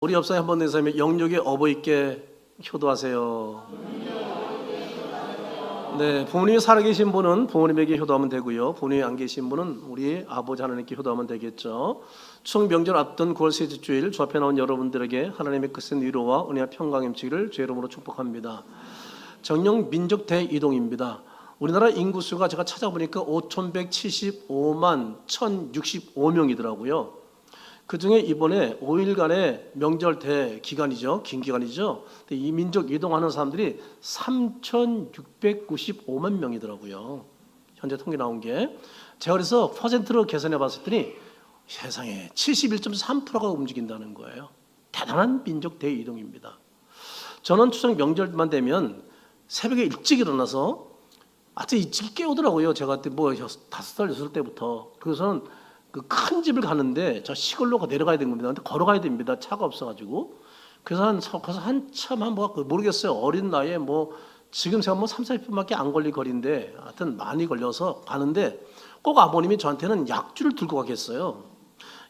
우리 옆사에 한번 내세우며 영육의 어버이께 효도하세요. 네, 부모님이 살아계신 분은 부모님에게 효도하면 되고요. 부모님이 안 계신 분은 우리 아버지 하나님께 효도하면 되겠죠. 추석 명절 앞둔 9월 셋째 주일 주 앞에 나온 여러분들에게 하나님의 크신 위로와 은혜와 평강 임치기를 주의 이름으로 축복합니다. 정령 민족 대이동입니다. 우리나라 인구수가 제가 찾아보니까 5,175만 1,065명이더라고요. 그중에 이번에 5일간의 명절 대기간이죠. 긴 기간이죠. 이 민족 이동하는 사람들이 3,695만 명이더라고요. 현재 통계 나온 게. 제가 그래서 퍼센트로 계산해 봤을 때 세상에 71.3%가 움직인다는 거예요. 대단한 민족 대이동입니다. 저는 추석 명절만 되면 새벽에 일찍 일어나서 아주 일찍 깨우더라고요. 제가 그때 뭐 5살, 6살 때부터. 그래서는 그 큰 집을 가는데 저 시골로 내려가야 되는 겁니다. 근데 걸어가야 됩니다. 차가 없어가지고. 그래서 한참 모르겠어요. 어린 나이에 뭐 지금 제가 뭐 3, 40분밖에 안 걸릴 거리인데 하여튼 많이 걸려서 가는데 꼭 아버님이 저한테는 약주를 들고 가겠어요.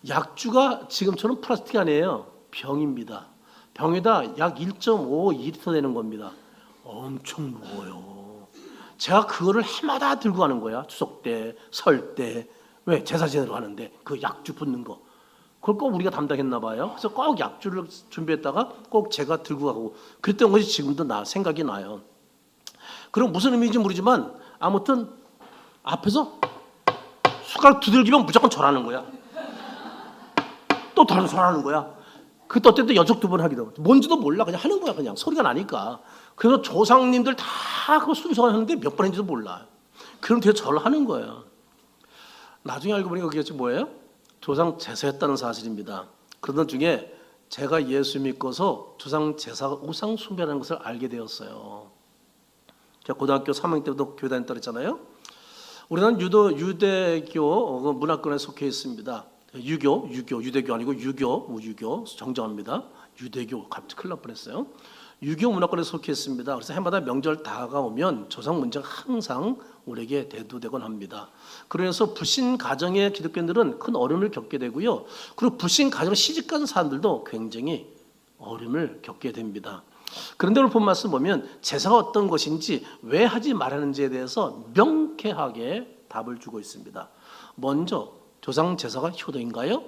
약주가 지금처럼 플라스틱 아니에요. 병입니다. 병에다 약 1.5 2리터 되는 겁니다. 엄청 무거워요. 제가 그거를 해마다 들고 가는 거야. 추석 때, 설 때. 왜? 제사 지내러 가는데 그 약주 붓는 거 그걸 꼭 우리가 담당했나 봐요. 그래서 꼭 약주를 준비했다가 꼭 제가 들고 가고 그랬던 것이 지금도 생각이 나요. 그럼 무슨 의미인지 모르지만 아무튼 앞에서 숟가락 두들기면 무조건 절하는 거야. 또 다른 절하는 거야. 그 또 때도 연속 2번 하기도 하고 뭔지도 몰라. 그냥 하는 거야. 그냥 소리가 나니까. 그래서 조상님들 다 그거 순서가 하는데 몇 번 했는지도 몰라. 그럼 되게 절을 하는 거예요. 나중에 알고 보니까 그게 뭐예요? 조상 제사였다는 사실입니다. 그러던 중에 제가 예수 믿고서 조상 제사가 우상 숭배라는 것을 알게 되었어요. 제가 고등학교 3학년 때부터 교회 다녔다 그랬잖아요. 우리는 유대교 문화권에 속해 있습니다. 유대교 아니고 유교 정정합니다. 유대교 갑자기 큰일 날 뻔했어요. 유교 문화권에 속해 있습니다. 그래서 해마다 명절 다가오면 조상 문제가 항상 우리에게 대두되곤 합니다. 그래서 불신 가정의 기독교인들은 큰 어려움을 겪게 되고요. 그리고 불신 가정 시집간 사람들도 굉장히 어려움을 겪게 됩니다. 그런데 오늘 본 말씀 보면 제사가 어떤 것인지 왜 하지 말하는지에 대해서 명쾌하게 답을 주고 있습니다. 먼저 조상 제사가 효도인가요?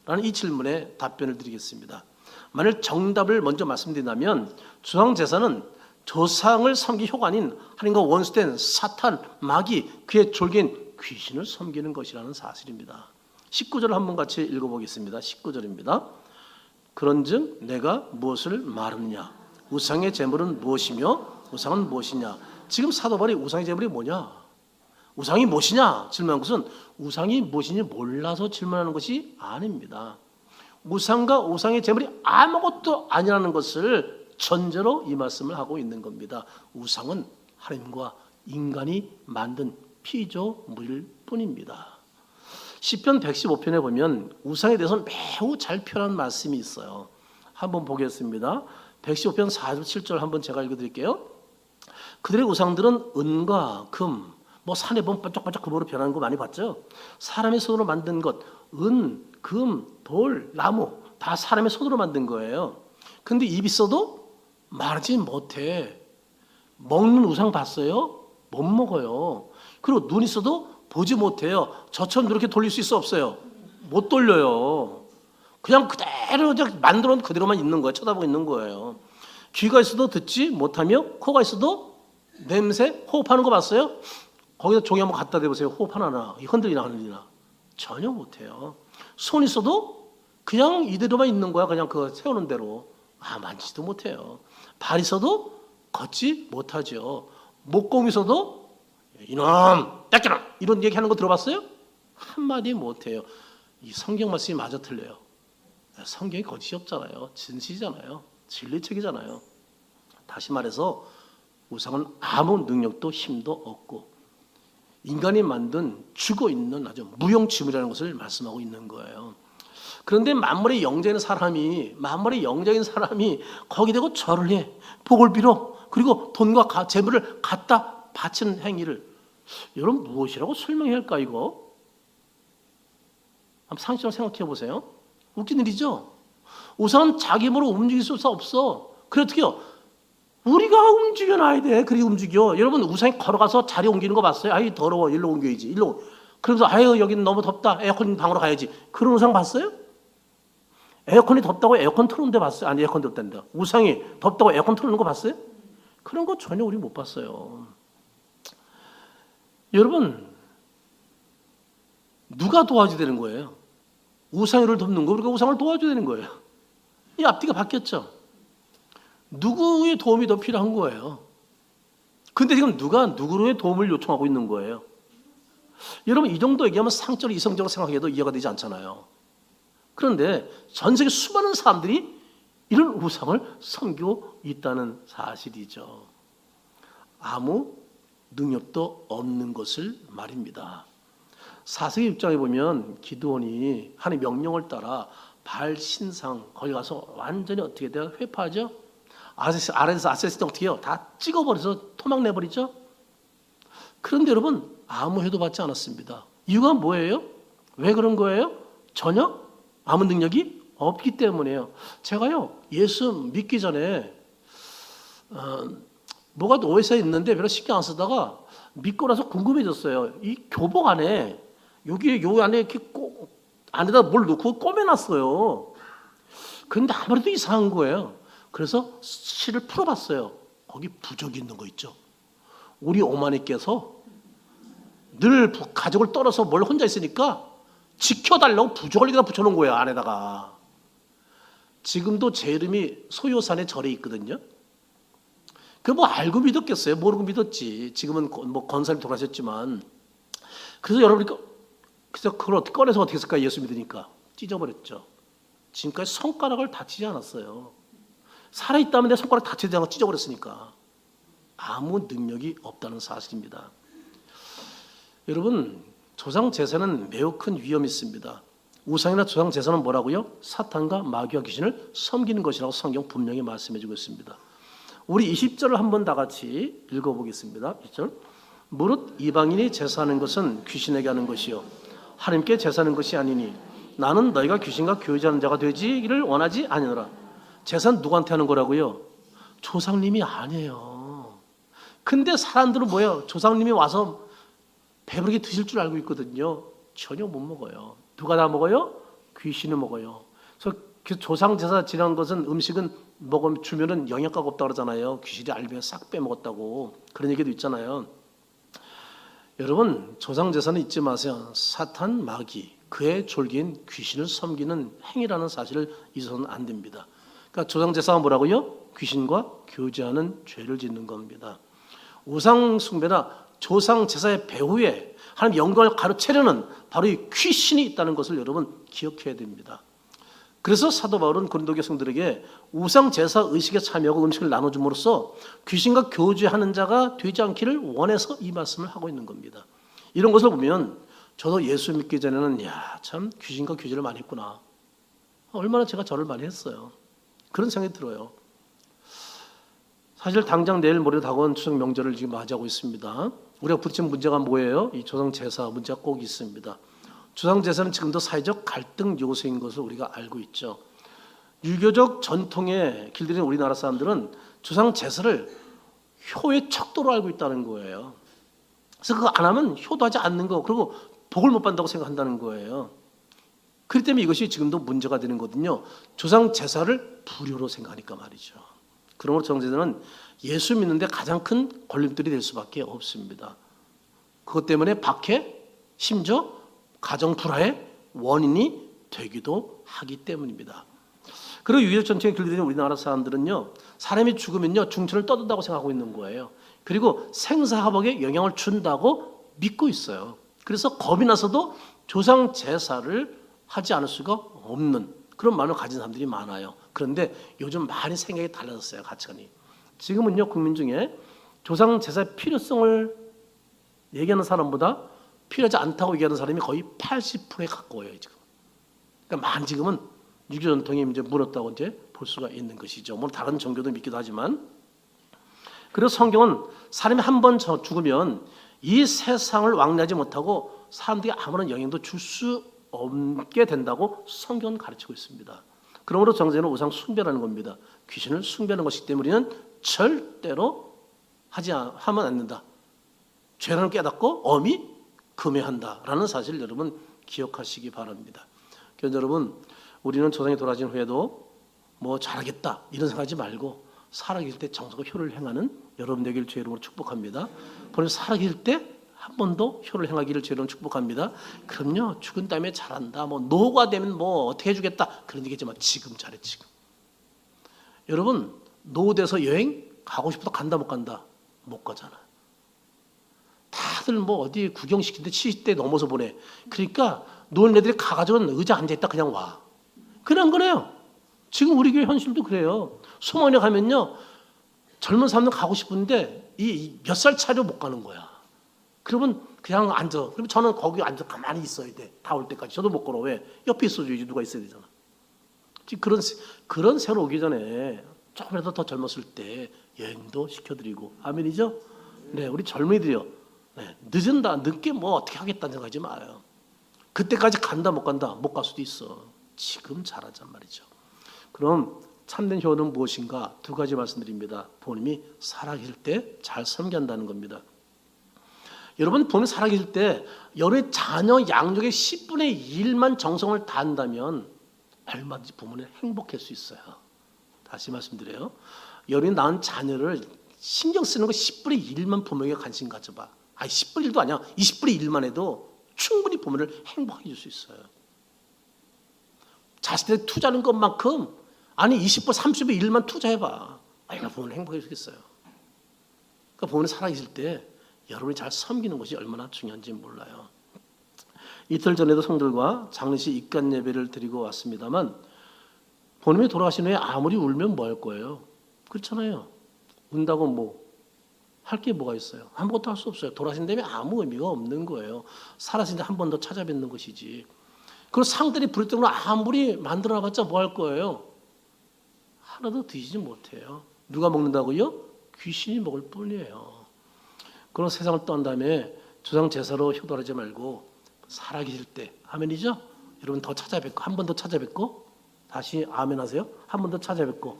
라는 이 질문에 답변을 드리겠습니다. 만일 정답을 먼저 말씀드린다면 조상 제사는 조상을 섬기 효가 아닌 하나님과 원수된 사탄, 마귀, 그의 졸개인 귀신을 섬기는 것이라는 사실입니다. 19절을 한번 같이 읽어보겠습니다. 19절입니다. 그런즉 내가 무엇을 말하느냐? 우상의 제물은 무엇이며 우상은 무엇이냐? 지금 사도 바울이 우상의 제물이 뭐냐? 우상이 무엇이냐? 질문한 것은 우상이 무엇인지 몰라서 질문하는 것이 아닙니다. 우상과 우상의 제물이 아무것도 아니라는 것을 전제로 이 말씀을 하고 있는 겁니다. 우상은 하나님과 인간이 만든 피조물일 뿐입니다. 시편 115편에 보면 우상에 대해서는 매우 잘 표현한 말씀이 있어요. 한번 보겠습니다. 115편 4절 7절 한번 제가 읽어드릴게요. 그들의 우상들은 은과 금, 산에 보면 반짝반짝 금으로 변하는 거 많이 봤죠? 사람의 손으로 만든 것, 은, 금, 돌, 나무 다 사람의 손으로 만든 거예요. 근데 입 있어도 말하지 못해. 먹는 우상 봤어요? 못 먹어요. 그리고 눈 있어도 보지 못해요. 저처럼 이렇게 돌릴 수 있어 없어요? 못 돌려요. 그냥 그대로 만들어 놓은 그대로만 있는 거예요. 쳐다보고 있는 거예요. 귀가 있어도 듣지 못하며 코가 있어도 냄새, 호흡하는 거 봤어요? 거기다 종이 한번 갖다 대보세요. 호흡하나 흔들리나 안 흔들리나. 전혀 못해요. 손 있어도 그냥 이대로만 있는 거야. 그냥 그 세우는 대로. 만지지도 못해요. 발 있어도 걷지 못하죠. 목공 있어도 이놈, 떼끼놈 이런 얘기하는 거 들어봤어요? 한마디 못해요. 이 성경 말씀이 마저 틀려요. 성경이 거짓이 없잖아요. 진실이잖아요. 진리책이잖아요. 다시 말해서 우상은 아무 능력도 힘도 없고 인간이 만든 죽어있는 아주 무용지물이라는 것을 말씀하고 있는 거예요. 그런데 만물의 영적인 사람이 거기 대고 절을 해. 복을 빌어. 그리고 돈과 재물을 갖다 바치는 행위를 여러분 무엇이라고 설명해야 할까 이거? 한번 상식적으로 생각해 보세요. 웃긴 일이죠? 우상은 자기 힘으로 움직일 수 없어. 그래 어떻게 해요? 우리가 움직여놔야 돼. 그리 움직여. 여러분 우상이 걸어가서 자리 옮기는 거 봤어요? 아이 더러워. 일로 옮겨야지. 일로. 그러면서 아유 여기는 너무 덥다. 에어컨 방으로 가야지. 그런 우상 봤어요? 에어컨이 덥다고 에어컨 틀어놓는 데 봤어요? 아니 에어컨 덥단다. 우상이 덥다고 에어컨 틀어놓는 거 봤어요? 그런 거 전혀 우리 못 봤어요. 여러분 누가 도와줘야 되는 거예요? 우상을 돕는 거 우리가 우상을 도와줘야 되는 거예요. 이 앞뒤가 바뀌었죠. 누구의 도움이 더 필요한 거예요. 근데 지금 누가 누구의 도움을 요청하고 있는 거예요? 여러분 이 정도 얘기하면 상적으로 이성적으로 생각해도 이해가 되지 않잖아요. 그런데 전 세계 수많은 사람들이 이런 우상을 섬기고 있다는 사실이죠. 아무 능력도 없는 것을 말입니다. 사세기 입장에 보면 기드온이 하나님의 명령을 따라 바알 신상 거기 가서 완전히 어떻게 돼요? 회파하죠. 아래에서 아세스는 어떻게 해요? 다 찍어버려서 토막 내버리죠. 그런데 여러분 아무 해도 받지 않았습니다. 이유가 뭐예요? 왜 그런 거예요? 전혀 아무 능력이 없기 때문이에요. 제가요 예수 믿기 전에 뭐가 또 오해가 있는데 별로 신경 안 쓰다가 믿고 나서 궁금해졌어요. 이 교복 안에 여기 안에 이렇게 안에다 뭘 넣고 꼬매놨어요. 그런데 아무래도 이상한 거예요. 그래서 실을 풀어봤어요. 거기 부적이 있는 거 있죠. 우리 어머니께서 늘 가족을 떨어서 뭘 혼자 있으니까 지켜달라고 부적을 여기다 붙여놓은 거예요. 안에다가. 지금도 제 이름이 소요산에 절에 있거든요. 그 뭐 알고 믿었겠어요? 모르고 믿었지. 지금은 뭐 권사님 돌아가셨지만. 그래서 여러분이 그래서 그걸 어떻게 꺼내서 어떻게 했을까? 예수 믿으니까 찢어버렸죠. 지금까지 손가락을 다치지 않았어요. 살아있다면 내 손가락 다치지 않고 찢어버렸으니까. 아무 능력이 없다는 사실입니다. 여러분 조상 제사는 매우 큰 위험이 있습니다. 우상이나 조상 제사는 뭐라고요? 사탄과 마귀와 귀신을 섬기는 것이라고 성경 분명히 말씀해주고 있습니다. 우리 20절을 한번 다 같이 읽어보겠습니다. 20절. 무릇 이방인이 제사하는 것은 귀신에게 하는 것이요 하나님께 제사하는 것이 아니니 나는 너희가 귀신과 교제하는 자가 되기를 원하지 아니노라. 제사는 누구한테 하는 거라고요? 조상님이 아니에요. 근데 사람들은 뭐예요? 조상님이 와서 배부르게 드실 줄 알고 있거든요. 전혀 못 먹어요. 누가 다 먹어요? 귀신이 먹어요. 그래서 조상 제사 지난 것은 음식은 먹으면 주면은 영양가가 없다고 그러잖아요. 귀신이 알면 싹 빼먹었다고 그런 얘기도 있잖아요. 여러분 조상 제사는 잊지 마세요. 사탄 마귀 그의 졸기인 귀신을 섬기는 행위라는 사실을 잊어서는 안 됩니다. 그러니까 조상 제사가 뭐라고요? 귀신과 교제하는 죄를 짓는 겁니다. 우상 숭배나 조상 제사의 배후에 하나님 영광을 가로채려는 바로 이 귀신이 있다는 것을 여러분 기억해야 됩니다. 그래서 사도 바울은 고린도 성들에게 우상 제사 의식에 참여하고 음식을 나눠줌으로써 귀신과 교제하는 자가 되지 않기를 원해서 이 말씀을 하고 있는 겁니다. 이런 것을 보면 저도 예수 믿기 전에는 참 귀신과 교제를 많이 했구나. 얼마나 제가 절을 많이 했어요. 그런 생각이 들어요. 사실 당장 내일 모레 다가온 추석 명절을 지금 맞이하고 있습니다. 우리가 부딪힌 문제가 뭐예요? 이 조상 제사 문제가 꼭 있습니다. 조상 제사는 지금도 사회적 갈등 요소인 것을 우리가 알고 있죠. 유교적 전통에 길들인 우리나라 사람들은 조상 제사를 효의 척도로 알고 있다는 거예요. 그래서 그거 안 하면 효도하지 않는 거, 그리고 복을 못 받는다고 생각한다는 거예요. 그렇기 때문에 이것이 지금도 문제가 되는 거거든요. 조상 제사를 불효로 생각하니까 말이죠. 그러므로 조상 제사는 예수 믿는데 가장 큰 걸림돌이 될 수밖에 없습니다. 그것 때문에 박해, 심지어 가정 불화의 원인이 되기도 하기 때문입니다. 그리고 유교적 전통에 길들인 우리나라 사람들은요, 사람이 죽으면요 중천을 떠든다고 생각하고 있는 거예요. 그리고 생사화복에 영향을 준다고 믿고 있어요. 그래서 겁이 나서도 조상 제사를 하지 않을 수가 없는 그런 마음을 가진 사람들이 많아요. 그런데 요즘 많이 생각이 달라졌어요. 가치관이. 지금은요 국민 중에 조상 제사의 필요성을 얘기하는 사람보다 필요하지 않다고 얘기하는 사람이 거의 80%에 가까워요. 지금. 그러니까 지금은 유교 전통이 이제 무너졌다고 이제 볼 수가 있는 것이죠. 물론 다른 종교도 믿기도 하지만. 그리고 성경은 사람이 한 번 죽으면 이 세상을 왕래하지 못하고 사람들이 아무런 영향도 줄 수 없게 된다고 성경은 가르치고 있습니다. 그러므로 정죄는 우상 숭배라는 겁니다. 귀신을 숭배하는 것이기 때문에 우리는 절대로 하면 안 된다. 죄를 깨닫고 엄히 금해한다라는 사실 여러분 기억하시기 바랍니다. 그래서 여러분 우리는 조상이 돌아가신 후에도 뭐 잘하겠다 이런 생각하지 말고 살아계실 때 정성과 효를 행하는 여러분 되길 주의 이름으로 축복합니다. 본인 살아계실 때 한 번도 효를 행하기를 주의 이름으로 축복합니다. 그럼요 죽은 다음에 잘한다 뭐 노가 되면 뭐 어떻게 해주겠다 그런 얘기지만 지금 잘해 지금. 여러분 노돼서 여행 가고 싶어도 간다 못 간다 못 가잖아. 다들 뭐 어디 구경시키는데 70대 넘어서 보내. 그러니까 노인 애들이 가가지고는 의자 앉아있다 그냥 와. 그런 거래요. 지금 우리 교회 현실도 그래요. 소망원에 가면요 젊은 사람들 가고 싶은데 이 몇 살 차려 못 가는 거야. 그러면 그냥 앉아. 그러면 저는 거기 앉아 가만히 있어야 돼. 다 올 때까지. 저도 못 걸어. 왜? 옆에 있어줘야지 누가 있어야 되잖아. 그런 세월 오기 전에 조금이라도 더 젊었을 때 여행도 시켜드리고 아멘이죠? 네, 우리 젊은이들이요. 네, 늦게 뭐 어떻게 하겠다는 생각하지 마요. 그때까지 간다 못 간다 못 갈 수도 있어. 지금 잘하잔 말이죠. 그럼 참된 효는 무엇인가? 두 가지 말씀드립니다. 부모님이 살아계실 때 잘 섬긴다는 겁니다. 여러분 부모님 살아계실 때 여러분의 자녀 양육의 10분의 1만 정성을 다한다면 얼마든지 부모는 행복할 수 있어요. 다시 말씀드려요. 여러분이 낳은 자녀를 신경 쓰는 거 10분의 1만 부모에게 관심 가져봐. 10분의 1도 아니야. 20분의 1만 해도 충분히 부모를 행복하게 줄 수 있어요. 자식들에게 투자하는 것만큼 20분, 30분 1만 투자해봐. 얼마나 부모는 행복해 주겠어요. 그러니까 부모는 살아계실 때 여러분이 잘 섬기는 것이 얼마나 중요한지 몰라요. 이틀 전에도 성들과 장례식 입간 예배를 드리고 왔습니다만 부모님이 돌아가신 후에 아무리 울면 뭐 할 거예요? 그렇잖아요. 운다고 뭐 할 게 뭐가 있어요? 아무것도 할 수 없어요. 돌아가신 다음에 아무 의미가 없는 거예요. 살아신 데 한 번 더 찾아뵙는 것이지. 그리고 상들이 부를 아무리 만들어봤자 뭐 할 거예요? 하나도 드시지 못해요. 누가 먹는다고요? 귀신이 먹을 뿐이에요. 그런 세상을 떠난 다음에 조상 제사로 효도하지 말고 살아계실 때 아멘이죠? 여러분 더 찾아뵙고 한 번 더 찾아뵙고 다시 아멘 하세요. 한 번 더 찾아뵙고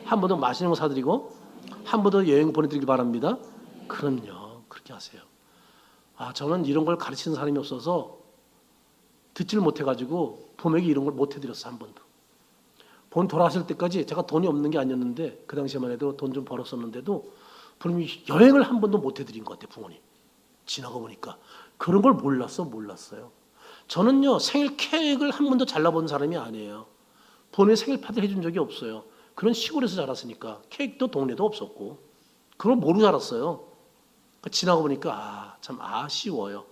한 번 더 맛있는 거 사드리고 한 번 더 여행 보내드리기 바랍니다. 그럼요. 그렇게 하세요. 저는 이런 걸 가르치는 사람이 없어서 듣지를 못해가지고 부모에게 이런 걸 못해드렸어. 한 번도. 본 돌아가실 때까지 제가 돈이 없는 게 아니었는데 그 당시에만 해도 돈 좀 벌었었는데도 부모님이 여행을 한 번도 못해드린 것 같아요. 부모님. 지나가 보니까. 그런 걸 몰랐어요. 저는요 생일 케이크를 한 번도 잘라본 사람이 아니에요. 부모님 생일 파티 해준 적이 없어요. 그런 시골에서 자랐으니까 케이크도 동네도 없었고 그걸 모르고 자랐어요. 지나가 보니까 참 아쉬워요.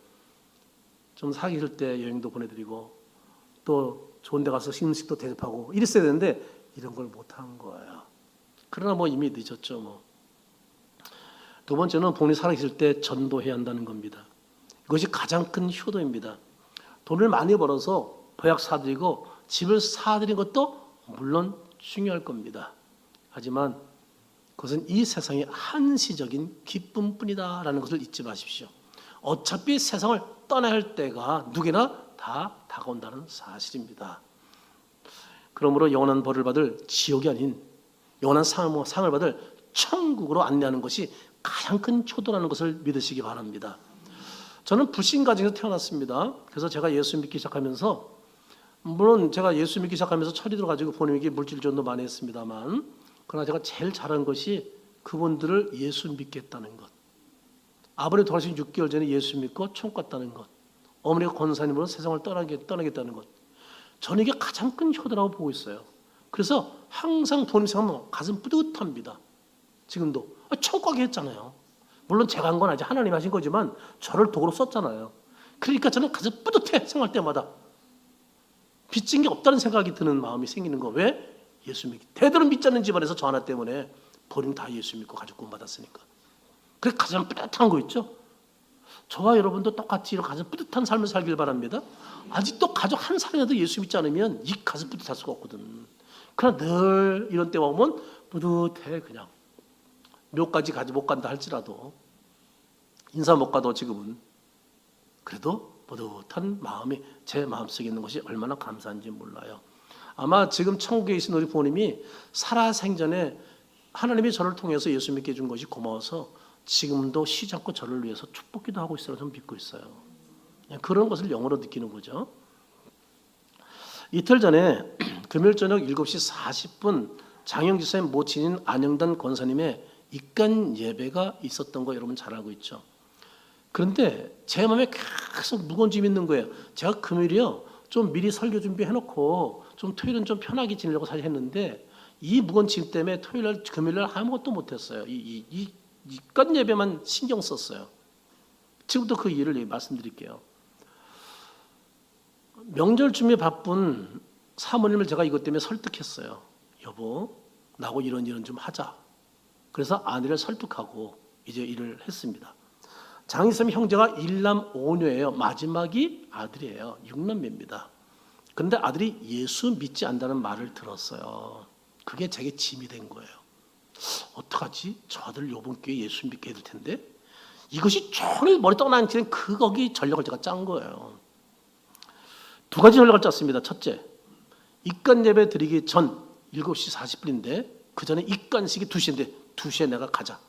좀 사귀실 때 여행도 보내드리고 또 좋은 데 가서 음식도 대접하고 이랬어야 되는데 이런 걸 못한 거예요. 그러나 뭐 이미 늦었죠. 뭐. 두 번째는 부모님 살아계실 때 전도해야 한다는 겁니다. 이것이 가장 큰 효도입니다. 돈을 많이 벌어서 보약 사드리고 집을 사드린 것도 물론 중요할 겁니다. 하지만 그것은 이 세상의 한시적인 기쁨뿐이다라는 것을 잊지 마십시오. 어차피 세상을 떠나야 할 때가 누구나 다 다가온다는 사실입니다. 그러므로 영원한 벌을 받을 지옥이 아닌 영원한 상을 받을 천국으로 안내하는 것이 가장 큰 효도라는 것을 믿으시기 바랍니다. 저는 불신 가정에서 태어났습니다. 그래서 제가 예수 믿기 시작하면서 물론 제가 예수 믿기 시작하면서 철이 들어가지고 부모님에게 물질 지원도 많이 했습니다만 그러나 제가 제일 잘한 것이 그분들을 예수 믿게 했다는 것. 아버님 돌아가신 6개월 전에 예수 믿고 천국 갔다는 것. 어머니가 권사님으로 세상을 떠나겠다는 것. 저는 이게 가장 큰 효도라고 보고 있어요. 그래서 항상 부모님 생각하면 가슴 뿌듯합니다. 지금도. 천국 가게 했잖아요. 물론 제가 한 건 아직 하나님 하신 거지만 저를 도구로 썼잖아요. 그러니까 저는 가슴 뿌듯해 생각할 때마다. 빚진 게 없다는 생각이 드는 마음이 생기는 거. 왜? 예수 믿기. 대대로 믿지 않는 집안에서 저 하나 때문에 본인 다 예수 믿고 가족 구원받았으니까. 그래 가장 뿌듯한 거 있죠. 저와 여러분도 똑같이 이런 가슴 뿌듯한 삶을 살길 바랍니다. 아직도 가족 한 사람이라도 예수 믿지 않으면 이 가슴 뿌듯할 수가 없거든. 그러나 늘 이런 때가 오면 뿌듯해 그냥. 묘까지 가지 못 간다 할지라도 인사 못 가도 지금은 그래도 뿌듯한 마음이 제 마음속에 있는 것이 얼마나 감사한지 몰라요. 아마 지금 천국에 계신 우리 부모님이 살아생전에 하나님이 저를 통해서 예수 믿게 해준 것이 고마워서 지금도 쉬지 않고 저를 위해서 축복기도 하고 있으라고 저는 믿고 있어요. 그런 것을 영으로 느끼는 거죠. 이틀 전에 금요일 저녁 7시 40분 장영지사의 모친인 안영단 권사님의 입간 예배가 있었던 거 여러분 잘 알고 있죠. 그런데 제 마음에 계속 무거운 짐이 있는 거예요. 제가 금요일이요 좀 미리 설교 준비해놓고 좀 토요일은 좀 편하게 지내려고 사실 했는데 이 무거운 짐 때문에 토요일날 금요일날 아무것도 못했어요. 이 입간 예배만 신경 썼어요. 지금부터 그 일을 말씀드릴게요. 명절 준비에 바쁜 사모님을 제가 이것 때문에 설득했어요. 여보, 나하고 이런 좀 하자. 그래서 아내를 설득하고 이제 일을 했습니다. 장희쌤 형제가 1남 5녀예요. 마지막이 아들이에요. 6남매입니다. 그런데 아들이 예수 믿지 않는다는 말을 들었어요. 그게 제게 짐이 된 거예요. 어떡하지? 저 아들 요번 기회에 예수 믿게 해줄 텐데 이것이 종일 머리 떠나는 거기 전략을 제가 짠 거예요. 두 가지 전략을 짰습니다. 첫째, 입간 예배 드리기 전 7시 40분인데 그 전에 입간식이 2시인데 2시에 내가 가자.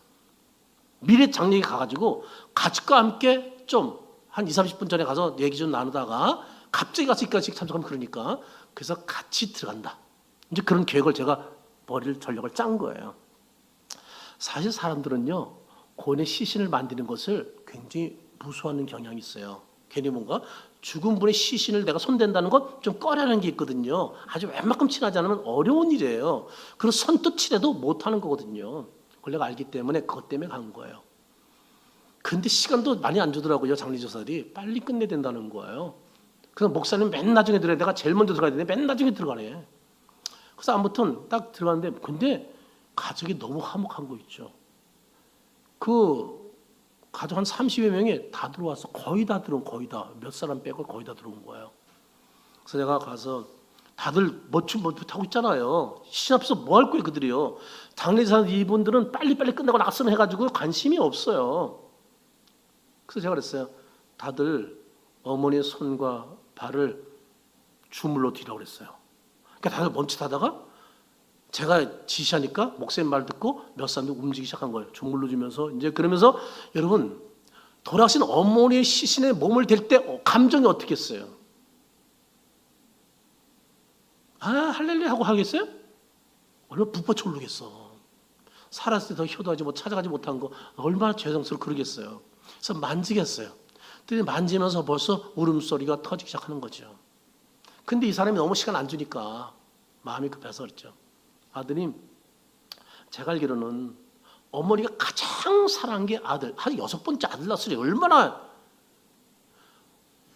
미래 장례에 가가지고 가족과 함께 좀 한 20-30분 전에 가서 얘기 좀 나누다가 갑자기 가서 입간식 참석하면 그러니까 그래서 같이 들어간다. 이제 그런 계획을 제가 전략을 짠 거예요. 사실 사람들은요 고인의 시신을 만드는 것을 굉장히 무서워하는 경향이 있어요. 괜히 뭔가 죽은 분의 시신을 내가 손댄다는 건 좀 꺼려하는 게 있거든요. 아주 웬만큼 친하지 않으면 어려운 일이에요. 그리고 선뜻 친해도 못하는 거거든요. 그걸 내가 알기 때문에 그것 때문에 간 거예요. 근데 시간도 많이 안 주더라고요. 장례조사들이 빨리 끝내야 된다는 거예요. 그래서 목사님 맨 나중에 들어야 내가 제일 먼저 들어가야 되는데 맨 나중에 들어가네. 그래서 아무튼 딱 들어갔는데 근데 가족이 너무 화목한 거 있죠. 그 가족 한 30여 명이 다 들어와서 거의 다 몇 사람 빼고 거의 다 들어온 거예요. 그래서 내가 가서 다들 멋춤 타고 있잖아요. 시신 앞에서 뭐 할 거예요 그들이요. 장례사 이분들은 빨리빨리 끝내고 나갔으면 해가지고 관심이 없어요. 그래서 제가 그랬어요. 다들 어머니의 손과 발을 주물러 뒤라고 그랬어요. 그러니까 다들 멈칫하다가 제가 지시하니까 목사님 말 듣고 몇 사람들이 움직이기 시작한 거예요. 주물러 주면서 이제 그러면서 여러분 돌아가신 어머니의 시신에 몸을 댈 때 감정이 어떻겠어요? 아 할렐루야 하고 하겠어요? 얼마나 북받쳐오르겠어. 살았을 때 더 효도하지 못 찾아가지 못한 거 얼마나 죄송스러워 그러겠어요. 그래서 만지겠어요. 근데 만지면서 벌써 울음소리가 터지기 시작하는 거죠. 근데 이 사람이 너무 시간 안 주니까 마음이 급해서 그랬죠. 아드님, 제가 알기로는 어머니가 가장 사랑한 게 아들, 한 6번째 아들 낳았으니 얼마나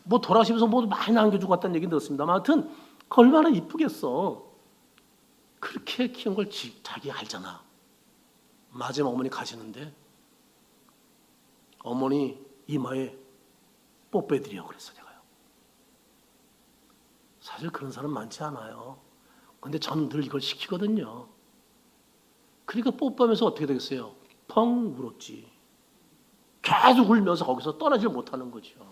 뭐 돌아가시면서 뭐 많이 남겨주고 갔다는 얘기 들었습니다. 아무튼 그 얼마나 이쁘겠어. 그렇게 키운 걸 자기가 알잖아. 마지막 어머니 가시는데 어머니 이마에 뽀빼드려 그랬어 제가요. 사실 그런 사람 많지 않아요. 근데 저는 늘 이걸 시키거든요. 그러니까 뽀뽀하면서 어떻게 되겠어요? 펑 울었지. 계속 울면서 거기서 떠나질 못하는 거죠.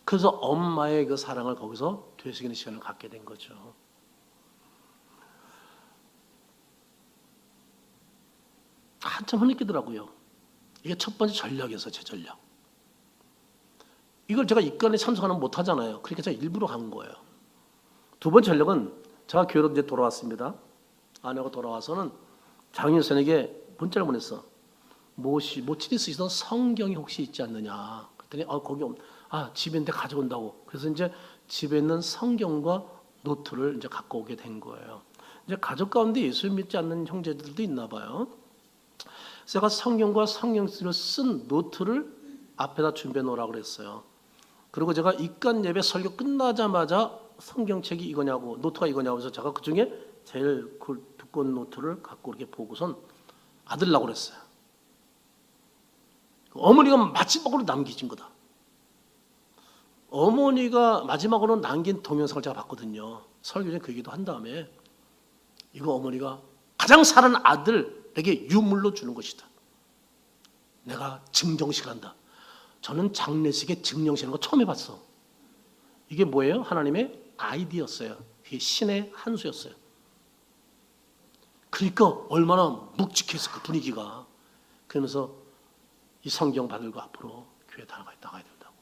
그래서 엄마의 그 사랑을 거기서 되새기는 시간을 갖게 된 거죠. 한참 흐느끼더라고요. 이게 첫 번째 전략이었어요. 제 전략. 이걸 제가 입간에 참석하면 못하잖아요. 그러니까 제가 일부러 간 거예요. 두 번째 전략은 제가 교회로 이제 돌아왔습니다. 아내가 돌아와서는 장인선에게 문자를 보냈어. 모친이 쓰시던 성경이 혹시 있지 않느냐. 그랬더니 거기 집에 있는데 가져온다고. 그래서 이제 집에 있는 성경과 노트를 이제 갖고 오게 된 거예요. 이제 가족 가운데 예수 믿지 않는 형제들도 있나 봐요. 제가 성경과 성경을 쓴 노트를 앞에다 준비해 놓으라고 그랬어요. 그리고 제가 입간 예배 설교 끝나자마자 성경책이 이거냐고 노트가 이거냐고 해서 제가 그중에 제일 그 두꺼운 노트를 갖고 이렇게 보고선 아들라고 그랬어요. 어머니가 마지막으로 남기신 거다. 어머니가 마지막으로 남긴 동영상을 제가 봤거든요. 설교 전에 그 얘기도 한 다음에 이거 어머니가 가장 사랑하는 아들에게 유물로 주는 것이다. 내가 증정식 한다. 저는 장례식에 증정식 하는 거 처음 해봤어. 이게 뭐예요? 하나님의 아이디어였어요. 이게 신의 한 수였어요. 그러니까 얼마나 묵직했어 그 분위기가. 그러면서 이 성경 받들고 앞으로 교회 나가야 된다고,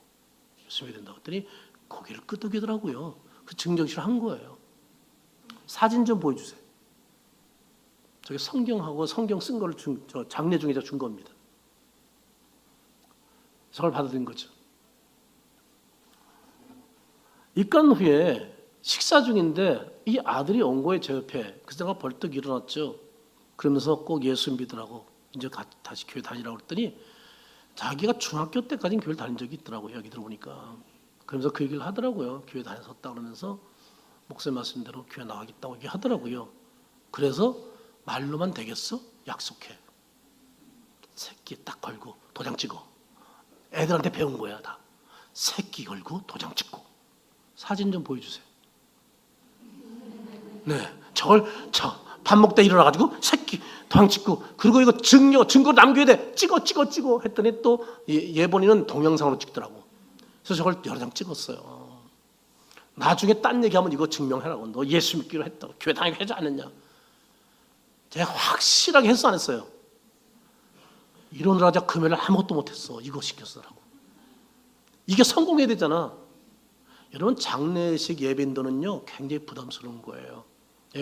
열심히 해야 된다고 했더니 고개를 끄덕이더라고요. 그 증정식을 한 거예요. 사진 좀 보여주세요. 저게 성경하고 성경 쓴 거를 장례 중에 준 겁니다. 저걸 받아들인 거죠. 입간 후에 식사 중인데 이 아들이 온 거예요, 제 옆에. 그래서 내가 벌떡 일어났죠. 그러면서 꼭 예수 믿으라고, 이제 다시 교회 다니라고 그랬더니 자기가 중학교 때까지는 교회를 다닌 적이 있더라고요, 여기 들어오니까. 그러면서 그 얘기를 하더라고요. 교회 다녔었다 그러면서 목사님 말씀대로 교회 나가겠다고 얘기하더라고요. 그래서 말로만 되겠어? 약속해. 새끼 딱 걸고 도장 찍어. 애들한테 배운 거야 다. 새끼 걸고 도장 찍고. 사진 좀 보여주세요. 네, 밥 먹다 일어나가지고 새끼 도장 찍고, 그리고 이거 증거 남겨야 돼. 찍어 했더니 또 예본이는 동영상으로 찍더라고. 그래서 저걸 여러 장 찍었어요. 나중에 딴 얘기하면 이거 증명해라고. 너 예수 믿기로 했다고. 교회 다니게 하지 않았냐. 제가 확실하게 했어 안 했어요? 이러느라 금요일에 아무것도 못했어. 이거 시켰어라고. 이게 성공해야 되잖아. 여러분, 장례식 예배인도는요 굉장히 부담스러운 거예요.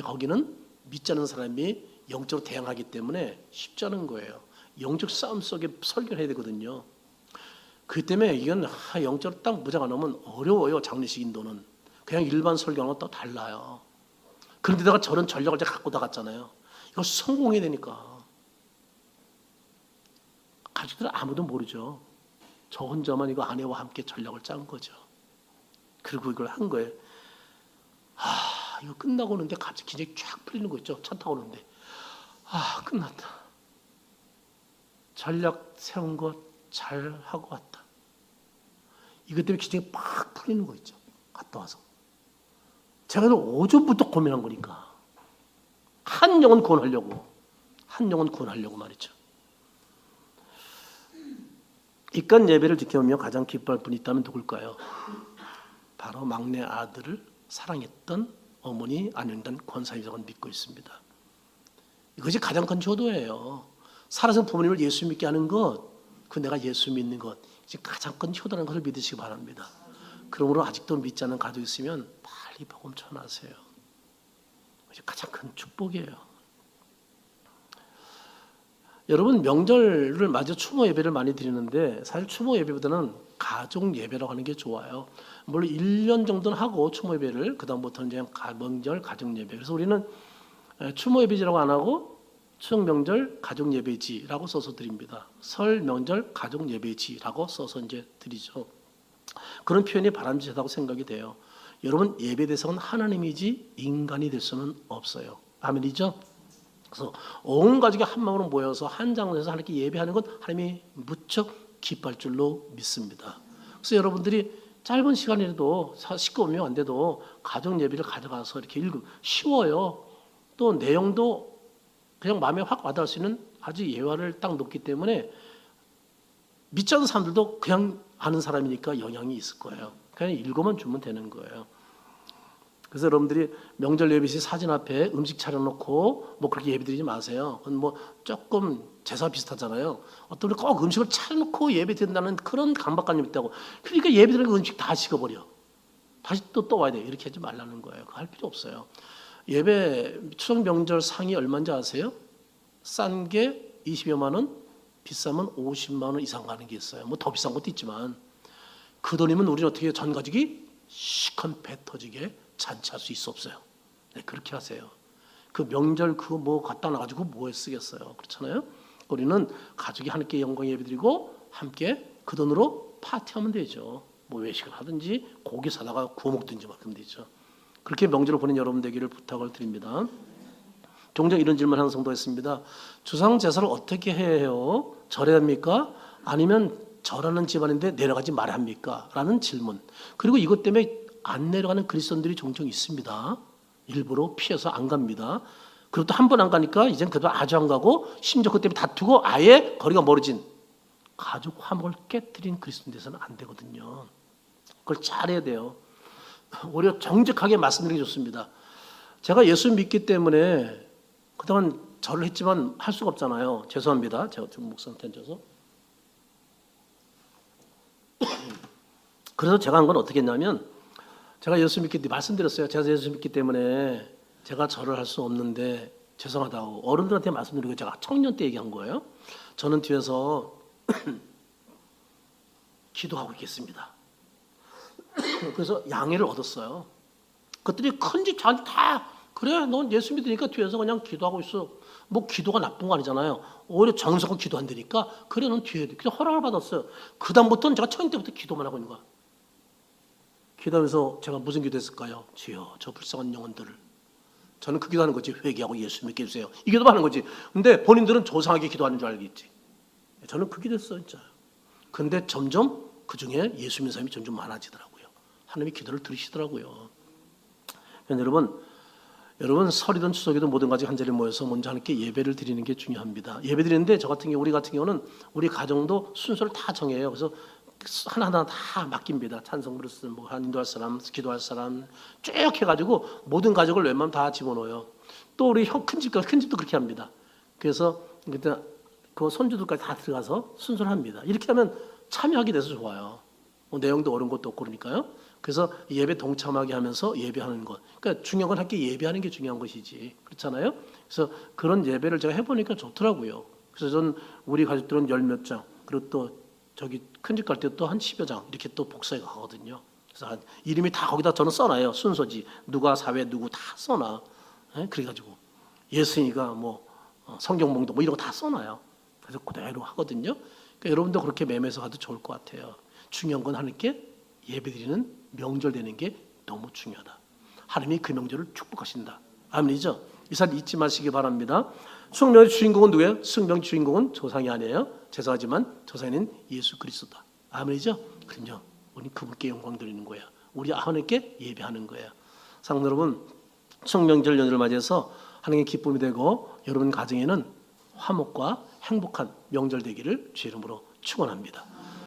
거기는 믿지 않는 사람이 영적으로 대항하기 때문에 쉽지 않은 거예요. 영적 싸움 속에 설교를 해야 되거든요. 그 때문에 이건 영적으로 딱 무장 안 하면 어려워요. 장례식 인도는 그냥 일반 설교하는 것도 달라요. 그런데다가 저런 전략을 제가 갖고 나갔잖아요. 이거 성공해야 되니까. 가족들 아무도 모르죠. 저 혼자만 이거 아내와 함께 전략을 짠 거죠. 그리고 이걸 한 거예요. 이거 끝나고 오는데 갑자기 긴장이 쫙 풀리는 거 있죠. 차 타고 오는데 끝났다. 전략 세운 거 잘 하고 왔다. 이것 때문에 긴장이 팍 풀리는 거 있죠. 갔다 와서. 제가 오전부터 고민한 거니까. 한 영혼 구원하려고 말이죠. 입간 예배를 지켜보며 가장 기뻐할 분이 있다면 누굴까요? 바로 막내 아들을 사랑했던 어머니 안영단 권사님이라고 믿고 있습니다. 이것이 가장 큰 효도예요. 살아서 부모님을 예수 믿게 하는 것, 그 내가 예수 믿는 것, 이제 가장 큰 효도라는 것을 믿으시기 바랍니다. 그러므로 아직도 믿지 않는 가족이 있으면 빨리 복음 전하세요. 이게 가장 큰 축복이에요. 여러분, 명절을 맞아 추모 예배를 많이 드리는데 사실 추모 예배보다는 가족 예배라고 하는 게 좋아요. 물론 1년 정도는 하고 추모 예배를, 그다음부터는 이제 명절 가족 예배. 그래서 우리는 추모 예배지라고 안 하고 추석 명절 가족 예배지라고 써서 드립니다. 설 명절 가족 예배지라고 써서 이제 드리죠. 그런 표현이 바람직하다고 생각이 돼요. 여러분, 예배 대상은 하나님이지 인간이 될 수는 없어요. 아멘이죠? 그래서 온 가족이 한 마음으로 모여서 한 장소에서 하나님께 예배하는 건 하나님이 무척 기뻐할 줄로 믿습니다. 그래서 여러분들이 짧은 시간이라도 19명 안 돼도 가족 예배를 가져가서 이렇게 읽으면 쉬워요. 또 내용도 그냥 마음에 확 와닿을 수 있는 아주 예화를 딱 놓기 때문에 믿지 않는 사람들도 그냥 아는 사람이니까 영향이 있을 거예요. 그냥 읽어만 주면 되는 거예요. 그래서 여러분들이 명절 예배 시 사진 앞에 음식 차려놓고 뭐 그렇게 예배 드리지 마세요. 그건 뭐 조금 제사 비슷하잖아요. 어떤 분이 꼭 음식을 차려놓고 예배 드린다는 그런 강박관념이 있다고. 그러니까 예배 드리는 음식 다 식어버려. 다시 또 와야 돼. 이렇게 하지 말라는 거예요. 그거 할 필요 없어요. 예배 추석 명절 상이 얼마인지 아세요? 싼 게 20여만 원, 비싸면 50만 원 이상 가는 게 있어요. 뭐 더 비싼 것도 있지만 그 돈이면 우리는 어떻게 전 가족이 시큰 배 터지게 잔치할 수 있어 없어요. 네, 그렇게 하세요. 그 명절 그거 뭐 갖다 놔가지고 뭐에 쓰겠어요. 그렇잖아요. 우리는 가족이 함께 영광 예배드리고 함께 그 돈으로 파티하면 되죠. 뭐 외식을 하든지 고기 사다가 구워 먹든지 막 그러면 되죠. 그렇게 명절을 보낸 여러분 되기를 부탁을 드립니다. 종종 이런 질문을 하는 성도가 있습니다. 주상 제사를 어떻게 해야 해요? 절해야 합니까? 아니면 절하는 집안인데 내려가지 말아야 합니까? 라는 질문. 그리고 이것 때문에 안 내려가는 그리스도인들이 종종 있습니다. 일부러 피해서 안 갑니다. 그리고 또 한 번 안 가니까 이젠 그래도 아주 안 가고 심지어 그 때문에 다투고 아예 거리가 멀어진 가족 화목을 깨뜨린 그리스도인 돼서는 안 되거든요. 그걸 잘해야 돼요. 오히려 정직하게 말씀드리기 좋습니다. 제가 예수 믿기 때문에 그동안 절을 했지만 할 수가 없잖아요. 죄송합니다. 제가 좀 목상태에 져서. 그래서 제가 한 건 어떻게 했냐면 제가 예수 믿기 때문에 말씀드렸어요. 제가 예수 믿기 때문에 제가 절을 할 수 없는데 죄송하다고 어른들한테 말씀드리고 제가 청년 때 얘기한 거예요. 저는 뒤에서 기도하고 있겠습니다. 그래서 양해를 얻었어요. 그들이 큰집 저한테 다 그래 넌 예수 믿으니까 뒤에서 그냥 기도하고 있어. 뭐 기도가 나쁜 거 아니잖아요. 오히려 정성껏 기도한다니까 그래 넌 뒤에 그냥 허락을 받았어요. 그 다음부터는 제가 청년 때부터 기도만 하고 있는 거야. 기도하면서 제가 무슨 기도했을까요? 주여 저 불쌍한 영혼들을 저는 그 기도하는 거지. 회개하고 예수 믿게 해주세요. 이 기도만 하는 거지. 근데 본인들은 조상하게 기도하는 줄 알겠지. 저는 그 기도했어요 진짜. 근데 점점 그 중에 예수 믿는 사람이 점점 많아지더라고요. 하나님이 기도를 들으시더라고요. 여러분 설이든 추석이든 모든 가지 한 자리에 모여서 먼저 하나님께 예배를 드리는 게 중요합니다. 예배 드리는데 우리 같은 경우는 우리 가정도 순서를 다 정해요. 그래서 하나하나 다 맡깁니다. 찬송 부르스, 뭐 인도할 사람, 기도할 사람 쭉 해가지고 모든 가족을 웬만하면 다 집어넣어요. 또 우리 큰 집도 그렇게 합니다. 그래서 그때 그 손주들까지 다 들어가서 순서를 합니다. 이렇게 하면 참여하게 돼서 좋아요. 내용도 어려운 것도 없고 그러니까요. 그래서 예배 동참하게 하면서 예배하는 것. 그러니까 중요한 건 함께 예배하는 게 중요한 것이지. 그렇잖아요. 그래서 그런 예배를 제가 해보니까 좋더라고요. 그래서 전 우리 가족들은 열 몇 장, 그리고 또 저기 큰 집 갈 때 또 한 10여 장 이렇게 또 복사해 가거든요. 그래서 이름이 다 거기다 저는 써놔요. 순서지. 누가 사회 누구 다 써놔. 그래가지고 예수이가 뭐 성경 봉독 뭐 이런 거 다 써놔요. 그래서 그대로 하거든요. 그러니까 여러분도 그렇게 매매해서 가도 좋을 것 같아요. 중요한 건 하나님께 예배드리는 명절 되는 게 너무 중요하다. 하나님이 그 명절을 축복하신다. 아멘이죠? 이 사실 잊지 마시기 바랍니다. 수명의 주인공은 누구예요? 승명 주인공은 조상이 아니에요. 죄송하지만 조상은 예수 그리스도다. 아멘이죠? 그럼요. 우리 그분께 영광 드리는 거예요. 우리 하나님께 예배하는 거예요. 사랑하는 여러분, 성명절 연휴를 맞이해서 하나님의 기쁨이 되고 여러분 가정에는 화목과 행복한 명절 되기를 주의 이름으로 축원합니다.